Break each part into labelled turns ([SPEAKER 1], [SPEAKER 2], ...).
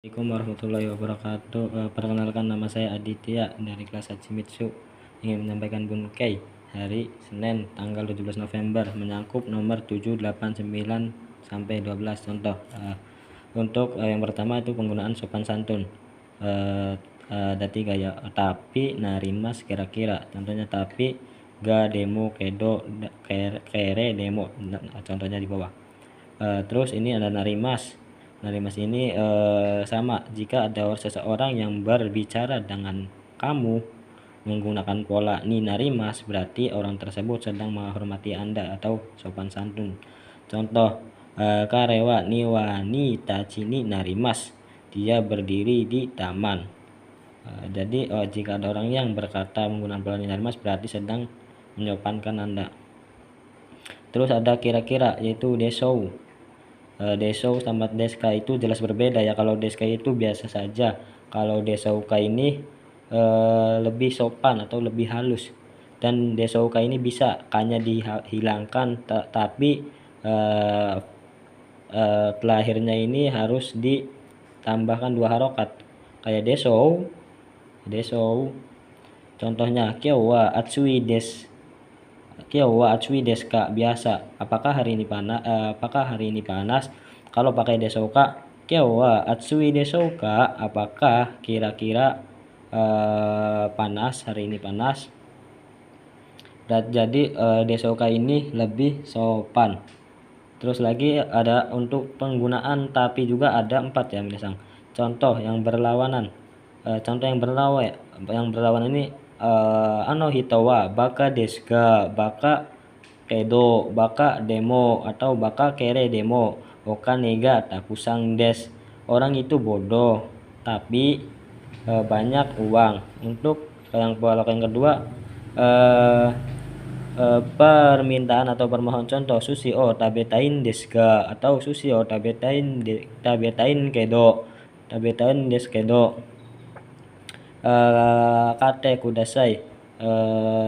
[SPEAKER 1] Assalamualaikum warahmatullahi wabarakatuh. Perkenalkan, nama saya Aditya dari kelas Hachimitsu. Ingin menyampaikan Bunkei hari Senin tanggal 17 November menyangkut nomor 789 sampai 12 contoh. Untuk yang pertama itu penggunaan sopan santun. Ada 3 ya. Tapi, narimas, kira-kira. Contohnya tapi, ga, demo, kedo, kere, demo. Contohnya di bawah. Terus ini ada narimas. Narimas ini sama jika ada seseorang yang berbicara dengan kamu menggunakan pola ni narimas, berarti orang tersebut sedang menghormati Anda atau sopan santun. Contoh, karewa ni wanita chini narimas, dia berdiri di taman. Jadi jika ada orang yang berkata menggunakan pola ni narimas, berarti sedang menyopankan Anda. Terus ada kira-kira, yaitu desou. Desou sama deska itu jelas berbeda ya. Kalau deska itu biasa saja, kalau desouka ini lebih sopan atau lebih halus, dan desouka ini bisa hanya dihilangkan, tapi terakhirnya ini harus ditambahkan 2 harokat kayak desou. Contohnya kyou wa atsui desu ka, biasa. Apakah hari ini panas? Kalau pakai desouka, kyou wa atsui desu ka, apakah kira-kira panas, hari ini panas. Jadi desouka ini lebih sopan. Terus lagi ada untuk penggunaan tapi juga ada 4 ya minasang. Contoh yang berlawanan. Yang berlawanan ini ano hito wa baka desu ga, baka kedo, baka demo, atau baka kere demo, okane ga takusang desu. Orang itu bodoh tapi banyak uang. Untuk yang kedua, permintaan atau permohonan. Contoh, sushi o tabetain desu ga, atau sushi o tabetain desu kedo. Kate kudasai,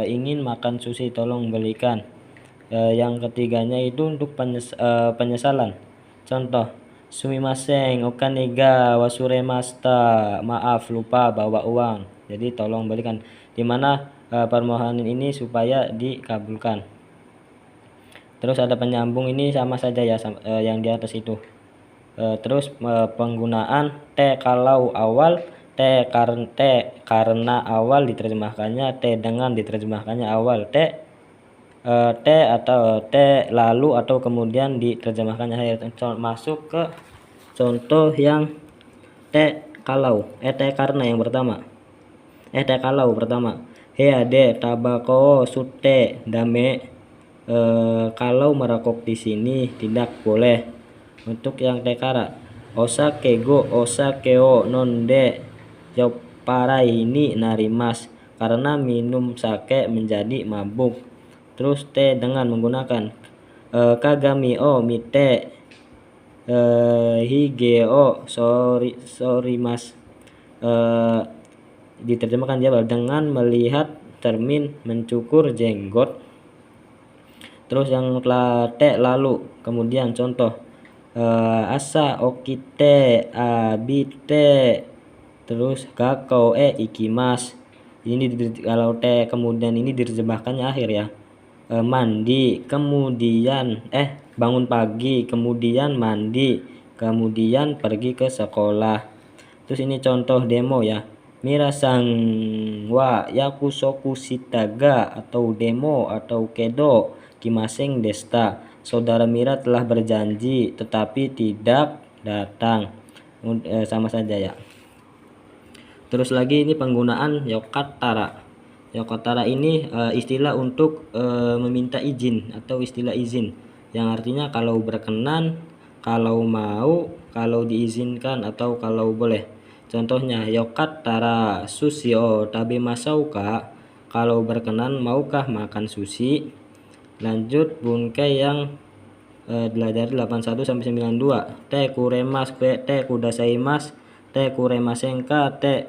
[SPEAKER 1] ingin makan sushi, tolong belikan. Yang ketiganya itu untuk penyesalan. Contoh, sumimasen okane ga wasuremashita, maaf lupa bawa uang, jadi tolong belikan. Dimana permohonan ini supaya dikabulkan. Terus ada penyambung, ini sama saja ya yang di atas itu. Terus penggunaan te kalau awal, te karena awal diterjemahkannya, te dengan diterjemahkannya awal, te atau te lalu atau kemudian diterjemahkannya akhir. Masuk ke contoh yang te kalau, te karena yang pertama. Te kalau pertama. Heade tabako sute dame, kalau merokok di sini tidak boleh. Untuk yang te kara, osakeo nonde yopparai ni narimas, karena minum sake menjadi mabuk. Terus te dengan menggunakan kagami o mite hige o sorimas, diterjemahkan dia dengan melihat cermin mencukur jenggot. Terus yang te lalu kemudian, contoh, asa okite abite, terus gakkou ikimas. Ini kalau te kemudian ini diterjemahkannya akhir ya. Mandi, kemudian bangun pagi, kemudian mandi, kemudian pergi ke sekolah. Terus ini contoh demo ya. Mirasang wa yakusoku shitaga, atau demo atau kedo kimaseng desta. Saudara Mira telah berjanji tetapi tidak datang. Sama saja ya. Terus lagi ini penggunaan yokatara. Yokatara ini istilah untuk meminta izin atau istilah izin, yang artinya kalau berkenan, kalau mau, kalau diizinkan, atau kalau boleh. Contohnya, yokatara sushi o tabemasou ka, kalau berkenan maukah makan sushi. Lanjut Bunkei yang dari 81 sampai 92. Te kuremasu, te kudasaimasu, te kuremasen ka, te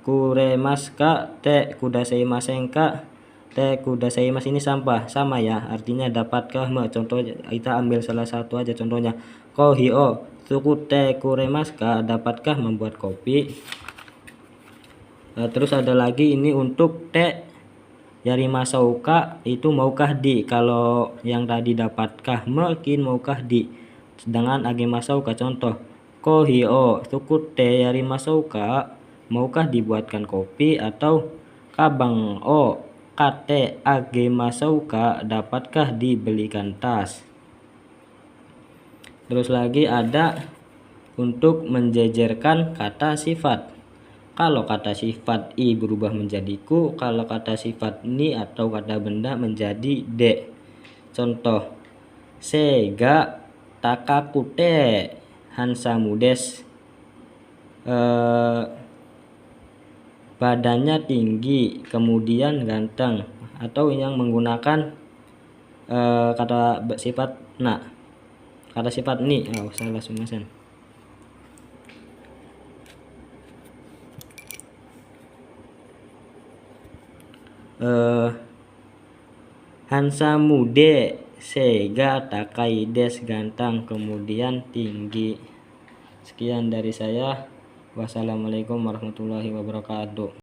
[SPEAKER 1] kuremasu ka, te kudasaimasen ka, te kudasaimasu ini sama ya, artinya dapatkah. Contoh kita ambil salah satu aja, contohnya kohi o Sukute kuremaska, dapatkah membuat kopi? Terus ada lagi ini untuk te yarimasouka, itu maukah di. Kalau yang tadi dapatkah, mungkin maukah di. Sedangkan agemasouka contoh kohi o sukute yarimasouka, maukah dibuatkan kopi, atau kabang o kate agemasouka, dapatkah dibelikan tas. Terus lagi ada untuk menjejerkan kata sifat. Kalau kata sifat i berubah menjadi ku, kalau kata sifat ni atau kata benda menjadi de. Contoh, sega takakute hansamu desu, badannya tinggi kemudian ganteng, atau yang menggunakan kata sifat na, kata sifat ni. Salah sumasan. Hansamu de sega takai des, ganteng kemudian tinggi. Sekian dari saya. Wassalamualaikum warahmatullahi wabarakatuh.